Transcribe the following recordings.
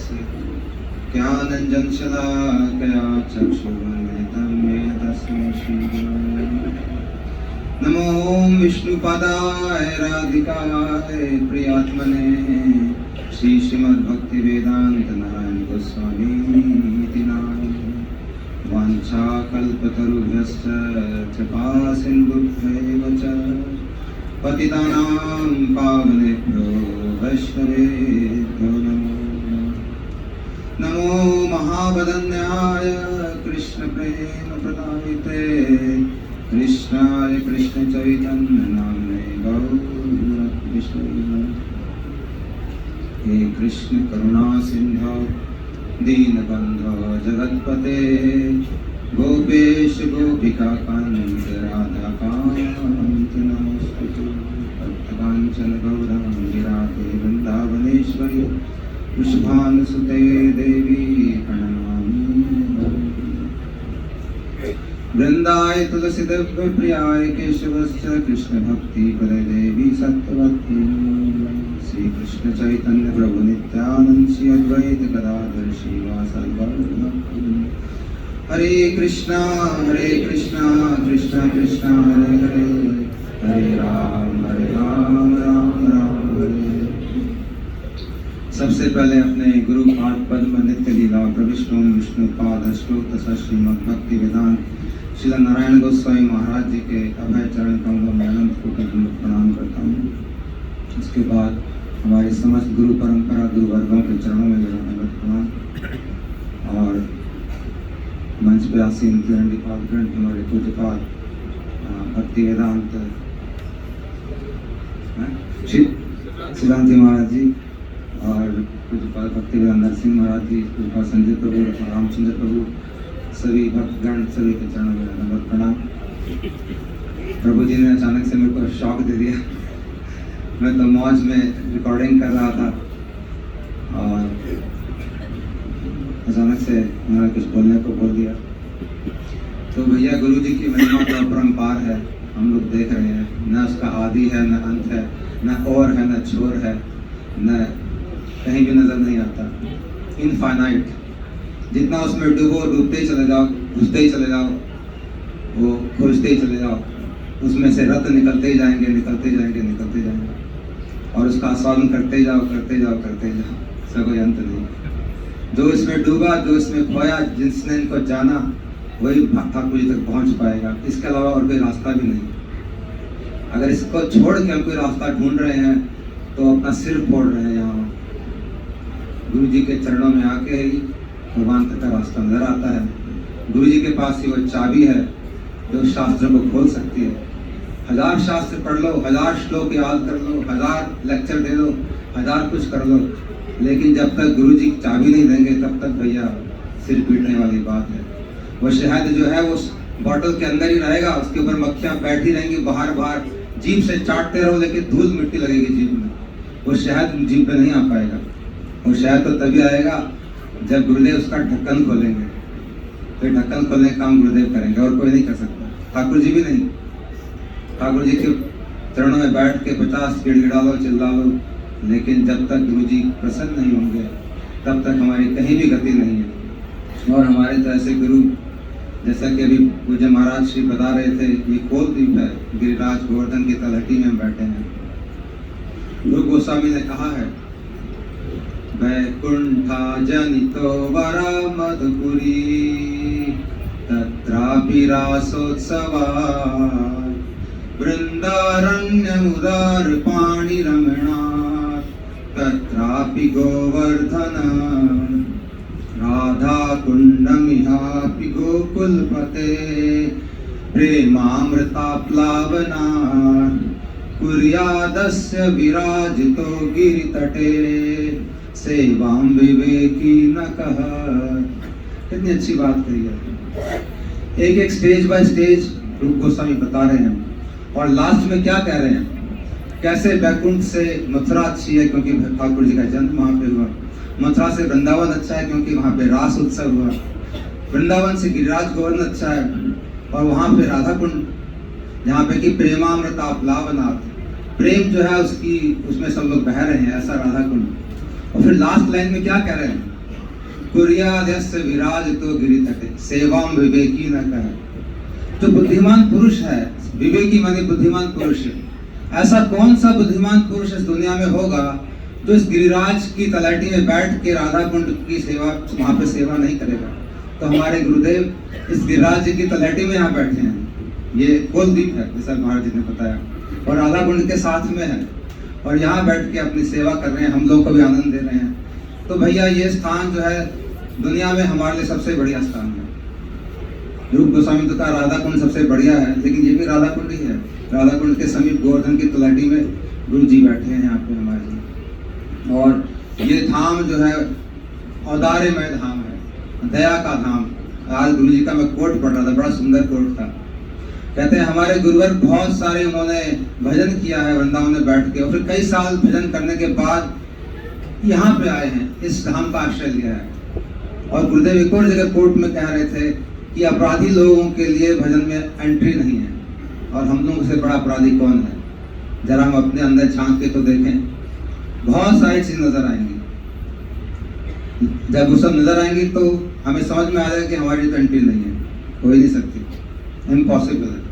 तस्य ज्ञानञ्जनशलाकया चक्षुरुन्मिलितं येन तस्मै श्रीगुरवे नमो विष्णुपदाय राधिकाय प्रियात्मने श्री श्रीमद्भक्तिवेदान्त नारायण गोस्वामी इति नामिने वाञ्छाकल्पतरुभ्यश्च कृपासिन्धुभ्यैव च पतितानां पावनेभ्यो वैष्णवेभ्यो नमो नमो महावदन्याय कृष्णप्रेमप्रदायिते कृष्णाय कृष्णचैतन्यनाम्ने गौरविष्णवे हे कृष्ण करुणा सिंधो दीनबन्धो जगत्पते गोपेश गोपिका कान्त राधाकान्त नमोस्तुते भक्तकाञ्चन गौराङ्गी राधे वृन्दावनेश्वरी वृषभानुसुते देवी प्रणमामि वृन्दाय तुलसीदेव प्रियाय केशवस्य कृष्ण भक्ति प्रदे देवी सत्यवती श्री कृष्ण चैतन्य प्रभु नित्यानंद श्री अद्वैत गदाधर श्रीवासादि गौरभक्तवृंद हरे कृष्णा कृष्णा कृष्णा हरे हरे हरे राम राम राम हरे। सबसे पहले अपने गुरु पाद पद्म नित्य लीला प्रविष्णु विष्णु पाद श्लोक तथा श्रीमद् भक्ति वेदांत श्री नारायण गोस्वामी महाराज जी के अभय चरण कमलों में अनंत कोटि प्रणाम करता हूँ। उसके बाद हमारे समस्त गुरु परंपरा गुरु वर्गों के चरणों में मेरा नम्र प्रणाम और मंच पे आसीन दंडीपाद ग्रंथ हमारे पूज्यपाद भक्ति वेदांत शिवांति महाराज जी और पूज्यपाद भक्ति वेदांत नरसिंह महाराज जी पूज्यपाद संजय प्रभु रामचंद्र प्रभु सभी भक्तगण सभी के चरणों में नम्र प्रणाम। प्रभु जी ने अचानक से मेरे को शॉक दे दिया। मैं तो मौज में रिकॉर्डिंग कर रहा था और अचानक से उन्होंने कुछ बोलने को बोल दिया। तो भैया गुरु जी की महिमा का अपरंपार है, हम लोग देख रहे हैं। न उसका आदि है न अंत है, न और है न छोर है, न कहीं भी नजर नहीं आता। इनफाइनाइट, जितना उसमें डूबो डूबते ही चले जाओ, घुसते ही चले जाओ, वो खोजते ही चले जाओ, उसमें से रत्न निकलते ही जाएंगे निकलते जाएंगे निकलते जाएंगे और उसका आस्वादन करते जाओ करते जाओ करते जाओ, इसका कोई अंत नहीं। जो इसमें डूबा, जो इसमें खोया, जिसने इनको जाना वही ठाकुर जी तक पहुंच पाएगा। इसके अलावा और कोई रास्ता भी नहीं। अगर इसको छोड़ के हम कोई रास्ता ढूंढ रहे हैं तो अपना सिर फोड़ रहे हैं। यहाँ गुरु जी के चरणों में आके ही भगवान तक का रास्ता नजर आता है। गुरु जी के पास ही वो चाबी है जो शास्त्रों को खोल सकती है। 1000 शास्त्र पढ़ लो, 1000 श्लोक याद कर लो, 1000 लेक्चर दे लो, 1000 कुछ कर लो, लेकिन जब तक गुरु जी चाबी नहीं देंगे तब तक भैया सिर पीटने वाली बात है। वो शहद जो है वो बॉटल के अंदर ही रहेगा, उसके ऊपर मक्खियाँ बैठी रहेंगी, बाहर बाहर जीभ से चाटते रहो लेकिन धूल मिट्टी लगेगी जीभ में। वो शहद जीभ पे नहीं आ पाएगा। वो शहद तो तभी आएगा जब गुरुदेव उसका ढक्कन खोलेंगे। तो ढक्कन खोलने का काम गुरुदेव करेंगे और कोई नहीं कर सकता, ठाकुर जी भी नहीं। ठाकुर जी के चरणों में बैठ के 50 गिड़गिड़ा लो, चिल्ला लो, लेकिन जब तक गुरु जी प्रसन्न नहीं होंगे तब तक हमारी कहीं भी गति नहीं है। और हमारे तो ऐसे गुरु, जैसा कि अभी पूज्य महाराज श्री बता रहे थे, ये कोलद्वीप है, गिरिराज गोवर्धन की तलहटी में बैठे हैं। गुरु गोस्वामी ने कहा है, वैकुंठा जनितो वरा मधुपुरी तत्रापि रासोत्सवा वृंदारण्यमुदार पाणिरमणा तत्रापि गोवर्धन राधा कुंडमिहापि गोकुलपते प्रेमामृताप्लावना कुर्यादस्य विराजितो गिरितटे सेवां विवेकी न कह। कितनी अच्छी बात कही है। एक एक स्टेज बाय स्टेज रूप गोस्वामी बता रहे हैं और लास्ट में क्या कह रहे हैं, कैसे बैकुंठ से मथुरा अच्छी है क्योंकि ठाकुर जी का जन्म वहाँ पे हुआ, मथुरा से वृंदावन अच्छा है क्योंकि वहाँ पे रास उत्सव हुआ, वृंदावन से गिरिराज गोवर्धन अच्छा है और वहाँ पे राधा कुंड जहाँ पे कि प्रेमामृता प्लावनाथ, प्रेम जो है उसकी उसमें सब लोग बह रहे हैं, ऐसा राधा कुंड। और फिर लास्ट लाइन में क्या कह रहे हैं, कुर्याद्यस्य विराजितो गिरितटे सेवाम विवेकी न कहे। जो बुद्धिमान पुरुष है, विवेकी माने बुद्धिमान पुरुष, ऐसा कौन सा बुद्धिमान पुरुष इस दुनिया में होगा जो इस गिरिराज की तलहटी में बैठ के राधा कुंड की सेवा, वहां पे सेवा नहीं करेगा। तो हमारे गुरुदेव इस गिरिराज जी की तलहटी में यहाँ बैठे हैं, ये कोलदीप है जैसा महाराज जी ने बताया, और राधा कुंड के साथ में है, और यहाँ बैठ के अपनी सेवा कर रहे हैं, हम लोग को भी आनंद दे रहे हैं। तो भैया ये स्थान जो है दुनिया में हमारे लिए सबसे बढ़िया स्थान है। रूप गोस्वामी तो कहा राधा कुंड सबसे बढ़िया है, लेकिन ये भी राधा कुंड ही है। राधा कुंड के समीप गोवर्धन की तलहटी में गुरु जी बैठे हैं यहाँ पे हमारे जी। और ये धाम जो है औदार्यमय धाम है, दया का धाम। आज गुरु जी का मैं कोट पढ़ रहा था, बड़ा सुंदर कोट था। कहते हैं हमारे गुरुवर बहुत सारे उन्होंने भजन किया है वृंदावन में बैठ के, और फिर कई साल भजन करने के बाद यहाँ पे आए हैं, इस धाम का आश्रय लिया है। और गुरुदेव एक और जगह कोर्ट में कह रहे थे कि अपराधी लोगों के लिए भजन में एंट्री नहीं है, और हम लोगों से बड़ा अपराधी कौन है? जरा हम अपने अंदर झांक के तो देखें, बहुत सारी चीज नजर आएंगी। जब वो सब नजर आएंगी तो हमें समझ में आ जाएगा कि हमारी तो एंट्री नहीं है, हो ही नहीं सकती, इम्पॉसिबल है।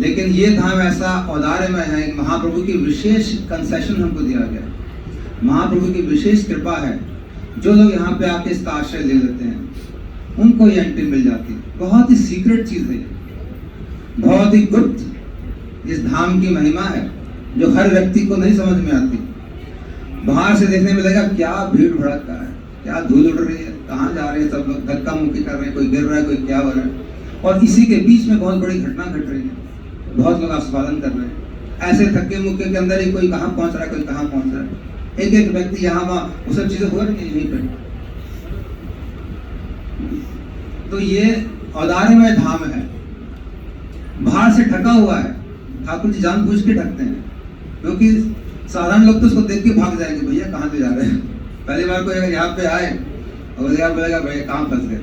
लेकिन ये धाम ऐसा औदार्यमय है, महाप्रभु की विशेष कंसेशन हमको दिया गया, महाप्रभु की विशेष कृपा है। जो लोग यहाँ पे आके इसका आश्रय ले लेते हैं उनको ये एंट्री मिल जाती है। बहुत ही सीक्रेट चीज है, बहुत ही गुप्त इस धाम की महिमा है, जो हर व्यक्ति को नहीं समझ में आती। बाहर से देखने में लगा क्या भीड़ भड़का है, क्या धूल उड़ रही है, कहाँ जा रहे हैं सब लोग, धक्का मुक्की कर रहे हैं, कोई गिर रहा है, कोई क्या हो रहा है, और इसी के बीच में बहुत बड़ी घटना घट रही है, बहुत लोग आस्वादन कर रहे हैं। ऐसे धक्के मुक्के के अंदर ही कोई कहाँ पहुंच रहा है, कोई कहाँ पहुंच रहा है, एक एक व्यक्ति यहाँ वहाँ, वो सब चीजें हो रही है यहीं पे। तो ये औदार्यमय धाम है, बाहर से ढका हुआ है। ठाकुर जी जानबूझ के ढकते हैं, क्योंकि साधारण लोग तो उसको देख के भाग जाएंगे, भैया कहाँ ले जा रहे हैं। पहली बार कोई अगर यहाँ पे आए और बोलेगा भैया कहाँ फंस गए,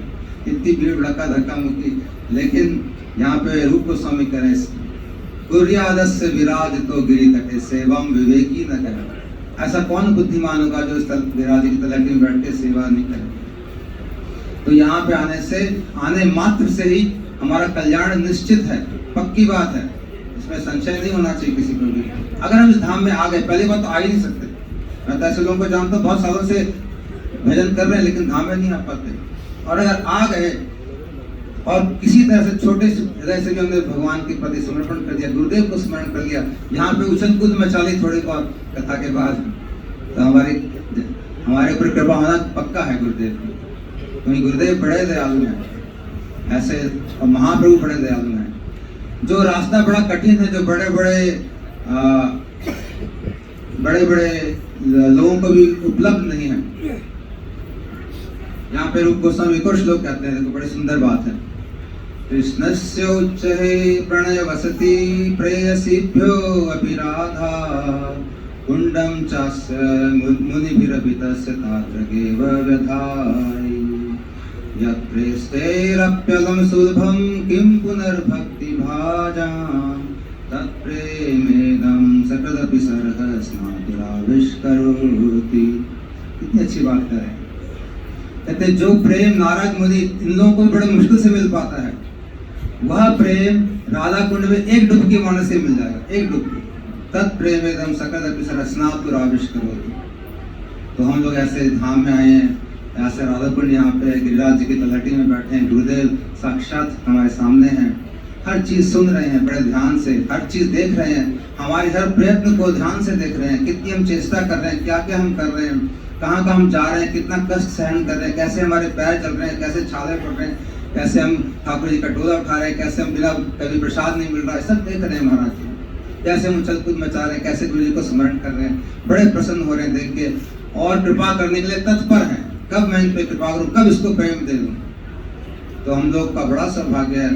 इतनी भीड़ भड़का धक्का मुक्की। लेकिन यहाँ पे रूप गोस्वामी करें, कुर्यादस्य विराजितो गिरितटे सेवम विवेकी न करे। ऐसा कौन बुद्धिमान होगा जो इस विराजी की तलहटी में बैठ के सेवा नहीं करे। तो यहाँ पे आने मात्र से ही हमारा कल्याण निश्चित है, पक्की बात है, इसमें संशय नहीं होना चाहिए किसी को भी। अगर हम इस धाम में आ गए, पहली बात तो आ ही नहीं सकते। मैं तो ऐसे लोगों को जानता हूँ बहुत सालों से भजन कर रहे हैं लेकिन धाम में नहीं आ पाते। और अगर आ गए और किसी तरह से छोटे हृदय से भी हमने भगवान के प्रति समर्पण कर दिया, गुरुदेव को स्मरण कर लिया, यहाँ पे उछल कूद मचा ली थोड़ी बहुत कथा के बाद, तो हमारे ऊपर कृपा होना पक्का है गुरुदेव की। क्योंकि गुरुदेव बड़े दयालु हैं ऐसे, और महाप्रभु बड़े दयालु हैं। जो रास्ता बड़ा कठिन है, जो बड़े बड़े लोगों को भी उपलब्ध नहीं है, यहाँ पे रूप गोस्वामी एक और श्लोक कहते हैं, देखो बड़ी सुंदर बात है। कृष्णस्य उच्चहे प्रणय वसति प्रेयसीभ्यो अपि राधा कुंडम चास्य मुनिभिरपितस्य तात्रगेव व्यधाय यत्प्रेष्टेरप्यलं सुलभं किं पुनर्भक्ति भाजां तत्प्रेमेदं सकदपि सरः स्नातुराविष्करोति। कितनी अच्छी बात करें। कहते जो प्रेम नारद मुनि इन लोगों को बड़े मुश्किल से मिल पाता है, वह प्रेम राधा कुंड में एक डुबकी मारने से मिल जाएगा, एक डुबकी। तत्प्रेमेदं सकदपि सरः स्नातुराविष्करोति। तो हम लोग ऐसे धाम में आए हैं, ऐसे राधा कुंड यहाँ पे गिरिराज जी की तलहटी में बैठे हैं, गुरुदेव साक्षात हमारे सामने हैं, हर चीज सुन रहे हैं बड़े ध्यान से, हर चीज देख रहे हैं, हमारी हर प्रयत्न को ध्यान से देख रहे हैं, कितनी हम चेष्टा कर रहे हैं, क्या क्या हम कर रहे हैं, कहाँ कहाँ हम जा रहे हैं, कितना कष्ट सहन कर रहे हैं, कैसे हमारे पैर चल रहे हैं, कैसे छाले पड़ रहे हैं, कैसे हम ठाकुर जी का टोला उठा रहे हैं, कैसे हम बिना कभी प्रसाद नहीं मिल रहा है, सब देख रहे हैं महाराज जी। कैसे हम उछल कूद मचा रहे हैं, कैसे गुरु जी को स्मरण कर रहे हैं, बड़े प्रसन्न हो रहे हैं देख के, और कृपा करने के लिए तत्पर हैं, कब मैं इन पे कृपा करूँ, कब इसको प्रेम दे दूँ। तो हम लोग का बड़ा सौभाग्य है,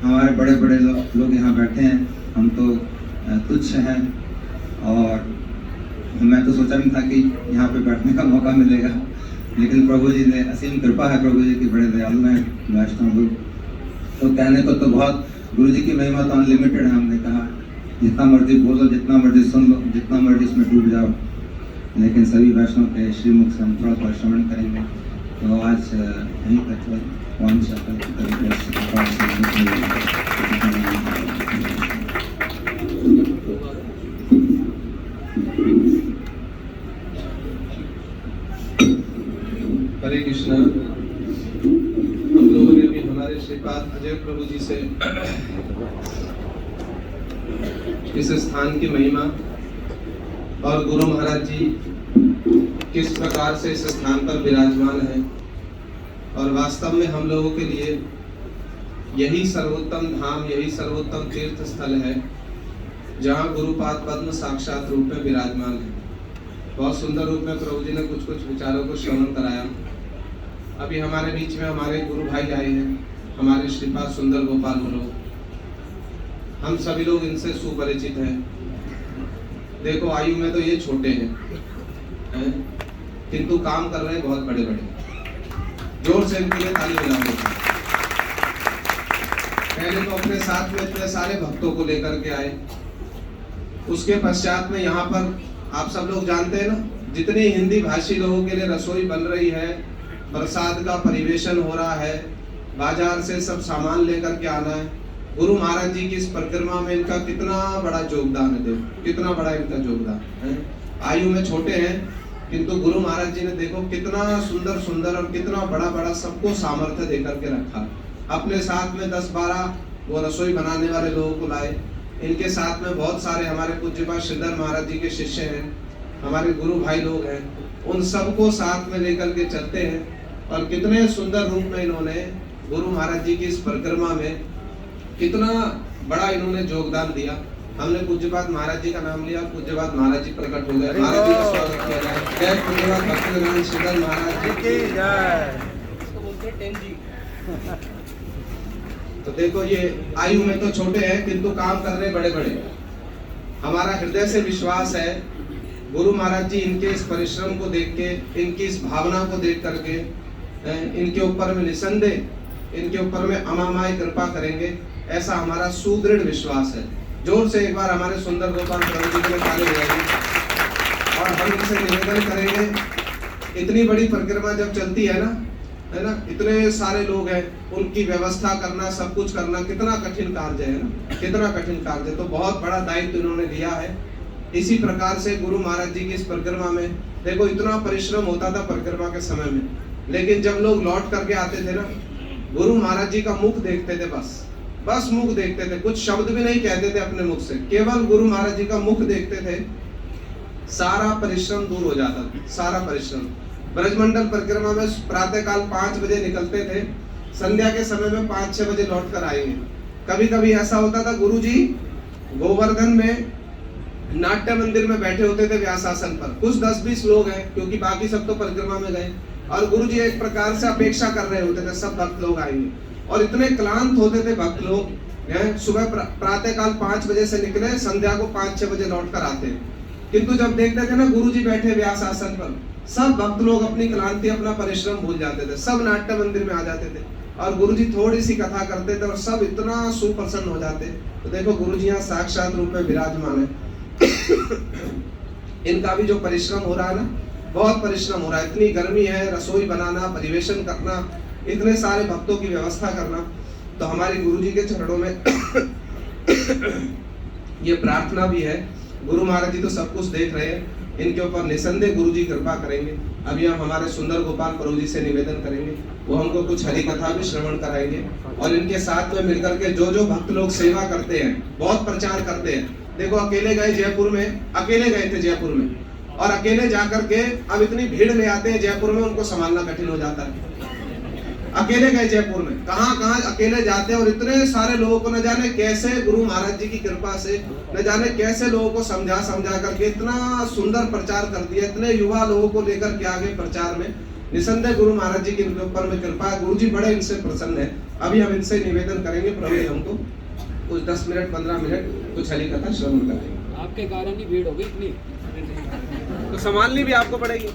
हमारे बड़े बड़े लोग यहाँ बैठे हैं, हम तो तुच्छ हैं, और मैं तो सोचा नहीं था कि यहाँ पे बैठने का मौका मिलेगा, लेकिन प्रभु जी ने असीम कृपा है, प्रभु जी की बड़े दयालु हैं वैष्णव लोग। तो कहने को तो बहुत, गुरु जी की महिमा तो अनलिमिटेड है। हमने कहा जितना मर्जी बोलो, जितना मर्जी सुन लो, जितना मर्जी इसमें डूब जाओ, लेकिन सभी वैष्णव के श्रीमुख से हम थोड़ा श्रवण करेंगे। तो आज यहीं पर कौन सा हरे कृष्णा। हम लोगों ने भी हमारे श्रीपाद अजय प्रभु जी से इस स्थान की महिमा और गुरु महाराज जी किस प्रकार से इस स्थान पर विराजमान है और वास्तव में हम लोगों के लिए यही सर्वोत्तम धाम, यही सर्वोत्तम तीर्थ स्थल है जहाँ गुरुपाद पद्म साक्षात रूप में विराजमान है। बहुत सुंदर रूप में प्रभु जी ने कुछ कुछ विचारों को श्रवण कराया। अभी हमारे बीच में हमारे गुरु भाई आए हैं, हमारे श्रीपाद सुंदर गोपाल गुरु। हम सभी लोग इनसे सुपरिचित हैं। देखो आयु में तो ये छोटे हैं, किंतु काम कर रहे हैं बहुत बड़े बड़े। जोर से इनके लिए ताली बजाओ। पहले तो अपने साथ में इतने सारे भक्तों को लेकर के आए, उसके पश्चात में यहाँ पर आप सब लोग जानते हैं ना, जितने हिंदी भाषी लोगों के लिए रसोई बन रही है, प्रसाद का परिवेशन हो रहा है, बाजार से सब सामान लेकर के आना है। गुरु महाराज जी की इस परिक्रमा में इनका कितना बड़ा योगदान है। देखो कितना बड़ा इनका योगदान है। आयु में छोटे हैं किंतु गुरु महाराज जी ने देखो कितना सुंदर सुंदर और कितना बड़ा बड़ा सबको सामर्थ्य देकर के रखा। अपने साथ में 10-12 वो रसोई बनाने वाले लोगों को लाए। इनके साथ में बहुत सारे हमारे पूज्यपाद श्रीधर महाराज जी के शिष्य हैं, हमारे गुरु भाई लोग हैं, उन सबको साथ में लेकर के चलते हैं। और कितने सुंदर रूप में इन्होंने गुरु महाराज जी की इस परिक्रमा में कितना बड़ा इन्होंने योगदान दिया। हमने पूज्यपाद महाराज जी का नाम लिया, पूज्यपाद महाराज जी प्रकट हो गए। महाराज जी का स्वागत किया जाए। जय पूज्यपाद भक्तिवेदांत श्रीधर महाराज जी की जय। तो देखो ये आयु में तो छोटे हैं किंतु काम कर रहे बड़े बड़े। हमारा हृदय से विश्वास है गुरु महाराज जी इनके इस परिश्रम को देख के, इनकी इस भावना को देख करके इनके ऊपर में निसंदेह इनके ऊपर में अमामाई कृपा करेंगे, ऐसा हमारा सुदृढ़ विश्वास है। जोर से एक बार हमारे सुंदर गोपाल प्रभु जी के लिए ताली बजाइए। और हम इनसे निवेदन करेंगे, इतनी बड़ी परिक्रमा जब चलती है ना, इतने सारे लोग हैं, उनकी व्यवस्था करना, सब कुछ करना कितना कठिन कार्य है ना, कितना कठिन कार्य। तो बहुत बड़ा दायित्व इन्होंने लिया है। इसी प्रकार से गुरु महाराज जी की इस परिक्रमा में देखो इतना परिश्रम होता था परिक्रमा के समय में, लेकिन जब लोग लौट करके आते थे ना, गुरु महाराज जी का मुख देखते थे, बस मुख देखते थे, कुछ शब्द भी नहीं कहते थे अपने मुख से, केवल गुरु महाराज जी का मुख देखते थे, सारा परिश्रम दूर हो जाता था, सारा परिश्रम। ब्रजमंडल परिक्रमा में प्रातः काल 5 बजे निकलते थे, संध्या के समय में 5-6 बजे लौट कर आएंगे। कभी कभी ऐसा होता था गुरु जी गोवर्धन में नाट्य मंदिर में बैठे होते थे व्यासासन पर, कुछ 10-20 लोग हैं क्योंकि बाकी सब तो परिक्रमा में गए, और गुरु जी एक प्रकार से अपेक्षा कर रहे होते थे सब भक्त लोग आएंगे। और इतने क्लांत होते थे भक्त लोग, सुबह प्रातः काल 5 बजे से निकले, संध्या को 5-6 बजे लौट कर आते। किंतु जब देखते थे ना गुरु जी बैठे व्यास आसन पर, सब भक्त लोग अपनी क्लांति, अपना परिश्रम भूल जाते थे, सब नाट्य मंदिर में आ जाते थे और गुरु जी थोड़ी सी कथा करते थे और सब इतना सुप्रसन्न हो जाते। तो देखो गुरु जी यहाँ साक्षात रूप में विराजमान है। इनका भी जो परिश्रम हो रहा है ना, बहुत परिश्रम हो रहा है। इतनी गर्मी है, रसोई बनाना, परिवेशन करना, इतने सारे भक्तों की व्यवस्था करना। तो हमारे गुरु जी के चरणों में ये प्रार्थना भी है, गुरु महाराज जी तो सब कुछ देख रहे हैं, इनके ऊपर निसंदेह गुरु जी कृपा करेंगे। अभी हम हमारे सुंदर गोपाल प्रभु जी से निवेदन करेंगे, वो हमको कुछ हरि कथा भी श्रवण कराएंगे। और इनके साथ में मिलकर के जो जो भक्त लोग सेवा करते हैं, बहुत प्रचार करते हैं। देखो अकेले गए जयपुर में, अकेले गए थे जयपुर में, और अकेले जाकर के अब इतनी भीड़ ले आते हैं जयपुर में, उनको संभालना कठिन हो जाता है। अकेले गए जयपुर में, कहाँ अकेले जाते हैं, और इतने सारे लोगों को न जाने कैसे गुरु महाराज जी की कृपा से न जाने कैसे लोगों को समझा करके इतना सुंदर प्रचार कर दिया। इतने युवा लोगों को लेकर के आगे प्रचार में, निसंदेह गुरु महाराज जी के ऊपर में कृपा है। गुरु जी बड़े इनसे प्रसन्न है। अभी हम इनसे निवेदन करेंगे, प्रभु हमको कुछ 10 मिनट 15 मिनट कुछ हरि कथा श्रवण करेंगे। आपके कारण ही भीड़ हो गई इतनी, तो संभालनी भी आपको पड़ेगी।